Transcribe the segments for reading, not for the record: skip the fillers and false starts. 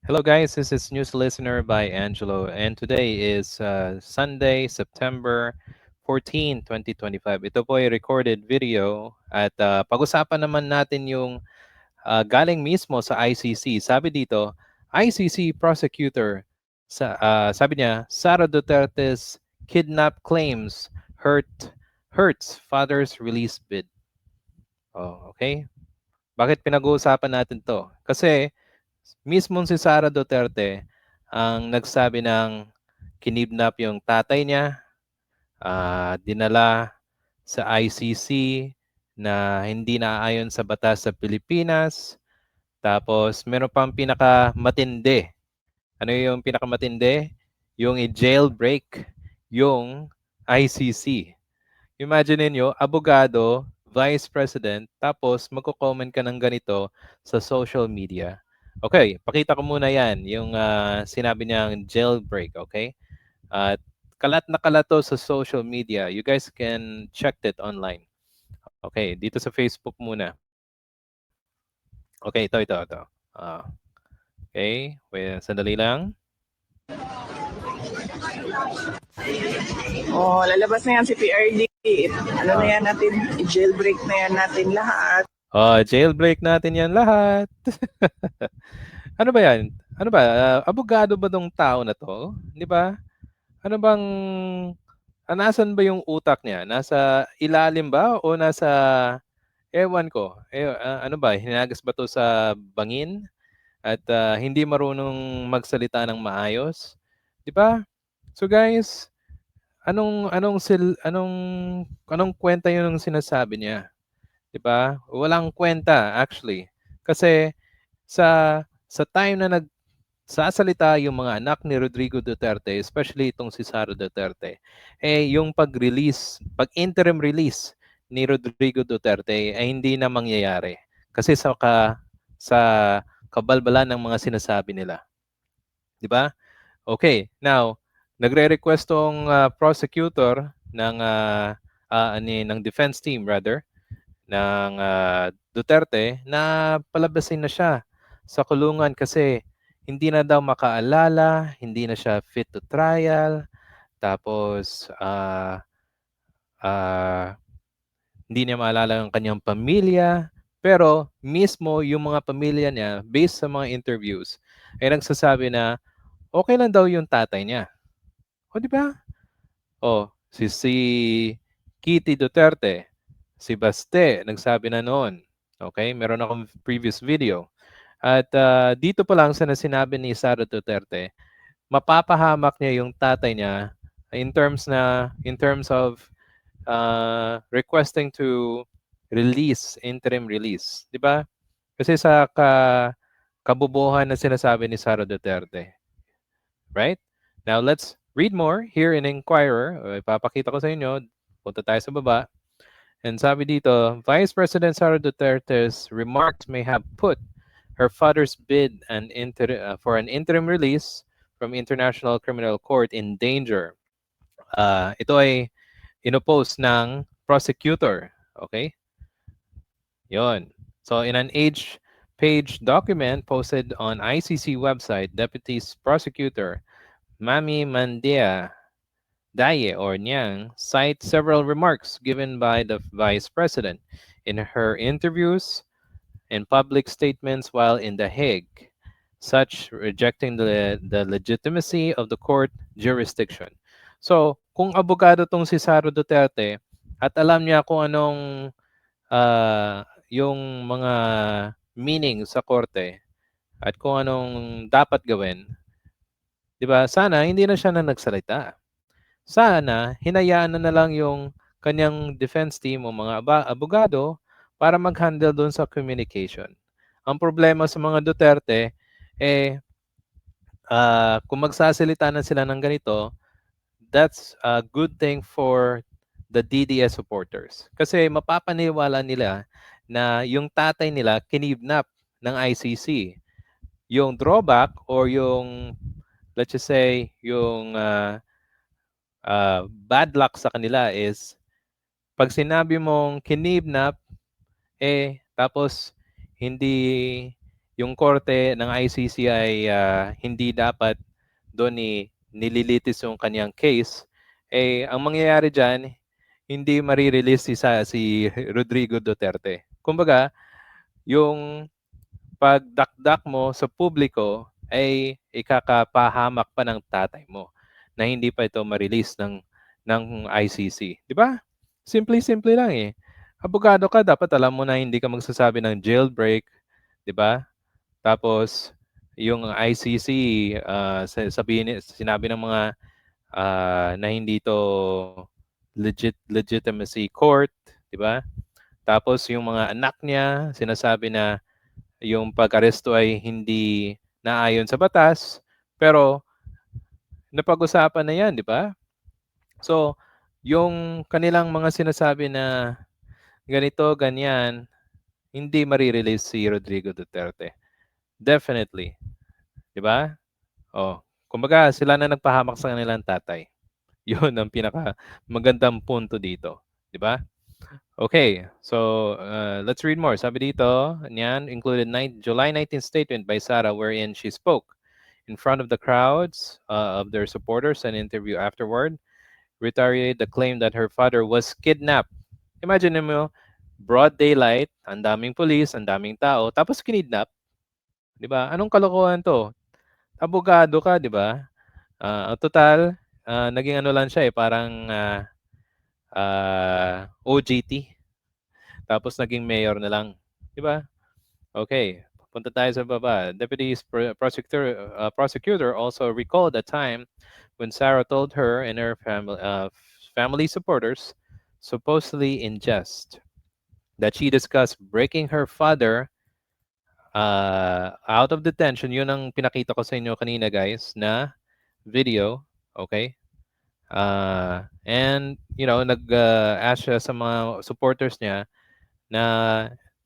Hello, guys. This is News Listener by Angelo, and today is Sunday, September 14, 2025. Ito po ay recorded video at pag-usapan naman natin yung galing mismo sa ICC. Sabi dito, ICC prosecutor, sabi niya, Sara Duterte's kidnap claims hurts father's release bid. Oh, okay. Bakit pinag-uusapan natin to? Kasi mismong si Sara Duterte ang nagsabi ng kinidnap yung tatay niya, dinala sa ICC na hindi naayon sa batas sa Pilipinas. Tapos meron pang pinakamatindi. Ano yung pinakamatindi? Yung i-jailbreak yung ICC. Imagine niyo, abogado, vice president, tapos magko-comment ka ng ganito sa social media. Okay, pakita ko muna yan, yung sinabi niyang jailbreak, okay? At kalat na kalat to sa social media. You guys can check it online. Okay, dito sa Facebook muna. Okay, ito. Ah, okay, wait, sandali lang. Oh, lalabas na yan si PRD. Ano na yan natin, i-jailbreak na yan natin lahat. Oh, jailbreak natin yan lahat. Ano ba yan? Ano ba? Abogado ba tong tao na to? Di ba? Ano bang, nasan ba yung utak niya? Nasa ilalim ba o nasa, ewan ko, ano ba, hinagas ba to sa bangin? At hindi marunong magsalita ng maayos? Di ba? So guys, anong kwenta yun ng sinasabi niya? 'Di ba? Walang kwenta actually. Kasi sa time na nagsasalita yung mga anak ni Rodrigo Duterte, especially itong si Sara Duterte, yung pag-interim release ni Rodrigo Duterte ay hindi na mangyayari. Kasi sa kabalbalan ng mga sinasabi nila, 'di ba? Okay, now nagre-request tong prosecutor ng defense team rather ng Duterte na palabasin na siya sa kulungan kasi hindi na daw makaalala, hindi na siya fit to trial, tapos ah, hindi niya maalala ang kanyang pamilya, pero mismo yung mga pamilya niya, based sa mga interviews, ay nagsasabi na okay lang daw yung tatay niya. O di ba? O, si Kitty Duterte, si Baste, nagsabi na noon. Okay, meron akong previous video. At dito pa lang sa sinabi ni Sara Duterte, mapapahamak niya yung tatay niya in terms of requesting to interim release, 'di ba? Kasi sa kabubuhan na sinasabi ni Sara Duterte, right? Now let's read more here in Inquirer. Ipapakita ko sa inyo. Punta tayo sa baba. And sabi dito, Vice President Sara Duterte's remarks may have put her father's bid for an interim release from International Criminal Court in danger. Ito ay inopost ng prosecutor. Okay? Yon. So in an page document posted on ICC website, Deputy Prosecutor Mami Mandia Daye or Nyang cite several remarks given by the Vice President in her interviews and public statements while in The Hague, such rejecting the legitimacy of the court jurisdiction. So, kung abogado tong si Sara Duterte at alam niya kung anong yung mga meaning sa korte at kung anong dapat gawin, 'di ba? Sana hindi na siya na nagsalita. Sana hinayaan na lang yung kanyang defense team o mga abogado para mag-handle doon sa communication. Ang problema sa mga Duterte, kung magsasalita na sila ng ganito, that's a good thing for the DDS supporters. Kasi mapapaniwala nila na yung tatay nila kinidnap ng ICC. Yung drawback or yung, let's just say, yung bad luck sa kanila is pag sinabi mong kinidnap, tapos hindi yung korte ng ICC ay hindi dapat doon nililitis yung kanyang case, ang mangyayari diyan, hindi marirelease si Rodrigo Duterte. Kumbaga, yung pagdakdak mo sa publiko ay ikakapahamak pa ng tatay mo na hindi pa ito ma-release ng ICC. Di ba? Simple-simple lang eh. Abogado ka, dapat alam mo na hindi ka magsasabi ng jailbreak. Di ba? Tapos, yung ICC, sinabi ng mga na hindi to legitimacy court, di ba? Tapos yung mga anak niya, sinasabi na yung pag-aresto ay hindi naayon sa batas, pero napag-usapan na yan, di ba? So, yung kanilang mga sinasabi na ganito, ganyan, hindi marirelease si Rodrigo Duterte. Definitely. Di ba? Oh, kumbaga sila na nagpahamak sa kanilang tatay. Yun ang pinaka magandang punto dito, 'di ba? Okay, so let's read more. Sabi dito, niyan included July 19th statement by Sara wherein she spoke in front of the crowds of their supporters and interview afterward reiterated the claim that her father was kidnapped. Imagine mo, broad daylight, ang daming police, ang daming tao, tapos kinidnap, 'di ba? Anong kalokohan 'to? Abogado ka, 'di ba? Total, naging ano lang siya parang OJT. Tapos naging mayor na lang. Di ba? Okay. Punta tayo sa baba. Prosecutor also recalled a time when Sarah told her and her family supporters, supposedly in jest, that she discussed breaking her father out of detention. Yun ang pinakita ko sa inyo kanina, guys, na video. Okay? And, nag-ask siya sa mga supporters niya na,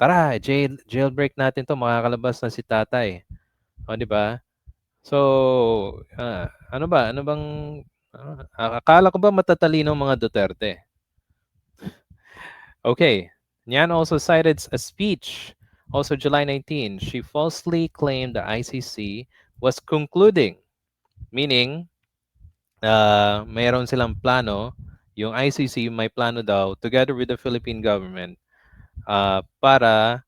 tara, jailbreak natin to, makakalabas na si tatay. O, di ba? So, ano ba? Ano bang, akala ko ba matatalino mga Duterte? Okay. Nyan also cited a speech, also July 19. She falsely claimed the ICC was concluding, meaning, mayroon silang plano, yung ICC may plano daw together with the Philippine government para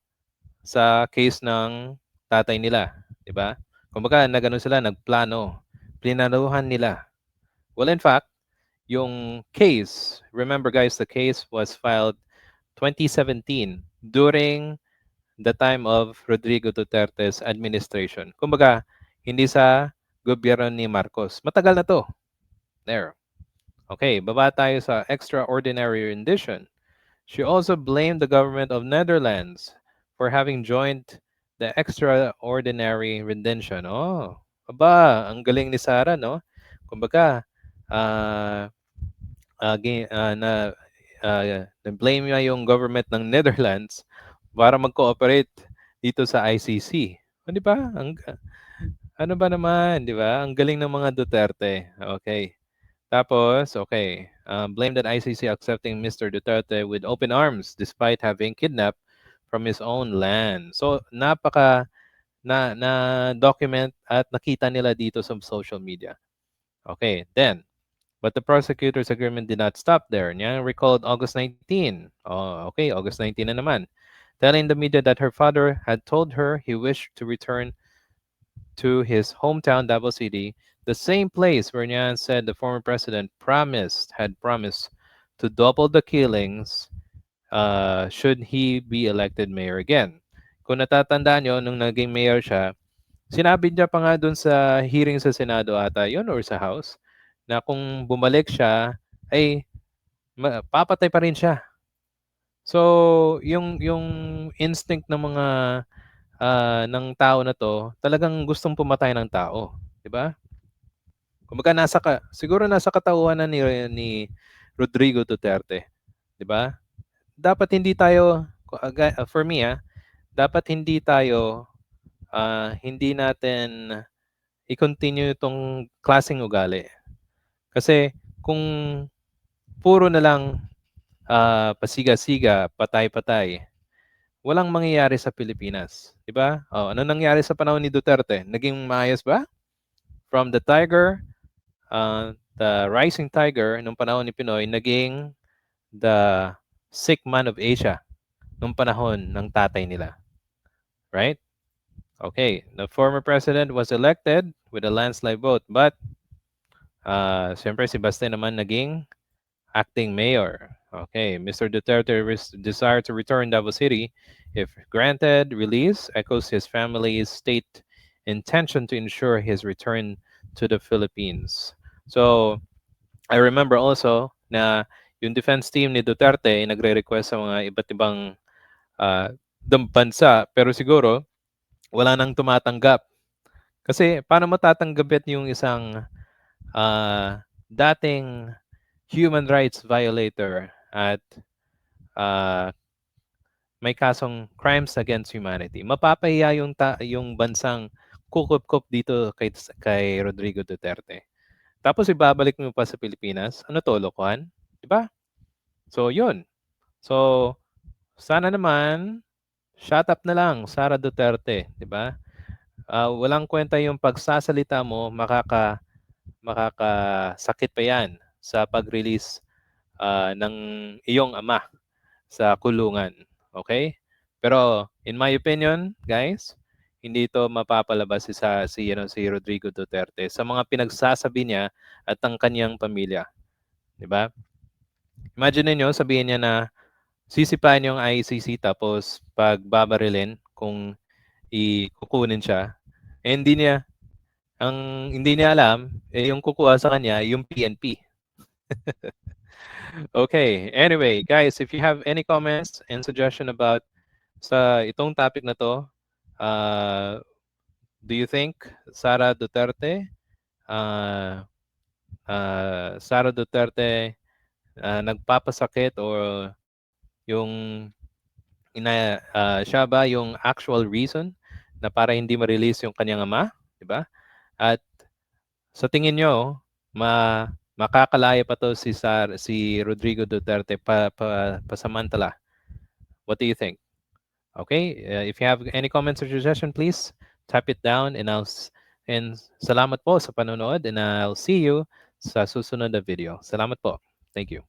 sa case ng tatay nila, 'di ba? Kumbaga nagano sila, nagplano, plinanuhan nila. Well, in fact, yung case, remember guys, the case was filed 2017 during the time of Rodrigo Duterte's administration. Kumbaga, hindi sa gobyerno ni Marcos. Matagal na to. There. Okay, baba tayo sa extraordinary rendition. She also blamed the government of Netherlands for having joined the extraordinary rendition. Oh, aba, ang galing ni Sarah, no? Kumbaga, uh, na-blame niya yung government ng Netherlands para mag-cooperate dito sa ICC. O, di ba? Ano ba naman, di ba? Ang galing ng mga Duterte. Okay. Tapos, okay, blame that ICC accepting Mr. Duterte with open arms despite having kidnapped from his own land. So, na document at nakita nila dito sa social media. Okay, then, but the prosecutor's agreement did not stop there. Niya recalled August 19. Oh, okay, August 19 na naman. Telling the media that her father had told her he wished to return to his hometown, Davao City, the same place where Nyan said the former president had promised to double the killings should he be elected mayor again. Kung natatandaan nyo, nung naging mayor siya, sinabi niya pa nga dun sa hearing sa Senado ata yun or sa House, na kung bumalik siya, ay papatay pa rin siya. So, yung instinct ng mga ng tao na to, talagang gustong pumatay ng tao, 'di ba? Kumbaga siguro nasa katauhan na ni Rodrigo Duterte, 'di ba? Dapat hindi tayo for me dapat hindi natin i-continue itong klaseng ugali. Kasi kung puro na lang pasiga-siga, patay-patay, walang mangyayari sa Pilipinas. Di ba? Oh, ano nangyari sa panahon ni Duterte? Naging maayos ba? From the tiger, the rising tiger nung panahon ni Pinoy, naging the sick man of Asia nung panahon ng tatay nila. Right? Okay, the former president was elected with a landslide vote, but siyempre si Baste naman naging acting mayor. Okay, Mr. Duterte's desire to return Davao City, if granted release, echoes his family's state intention to ensure his return to the Philippines. So, I remember also na yung defense team ni Duterte ay nagre-request sa mga iba't ibang uh, bansa, pero siguro wala nang tumatanggap. Kasi paano mo tatanggapin yung isang dating human rights violator at may kasong crimes against humanity? Mapapahiya yung bansang kukup-kup dito kay Rodrigo Duterte. Tapos ibabalik mo pa sa Pilipinas. Ano to, lokohan? Diba? So, yun. So, sana naman, shut up na lang, Sara Duterte. Diba? Walang kwenta yung pagsasalita mo, makakasakit pa yan sa pag-release ng iyong ama sa kulungan. Okay? Pero in my opinion, guys, hindi ito mapapalabas si Rodrigo Duterte sa mga pinagsasabi niya at ang kanyang pamilya. 'Di ba? Imagine niyo sabihin niya na sisipain yung ICC tapos pagbabarilin kung ikukunin siya. Eh, hindi niya alam, yung kukuha sa kanya, yung PNP. Okay. Anyway, guys, if you have any comments and suggestion about sa itong topic na to, do you think Sara Duterte, nagpapasakit or yung siya ba yung actual reason na para hindi ma-release yung kanyang ama, di ba? At sa tingin nyo, makakalaya pa to si Rodrigo Duterte pasamantala. What do you think? Okay, if you have any comments or suggestion, please type it down and salamat po sa panonood and I'll see you sa susunod na video. Salamat po. Thank you.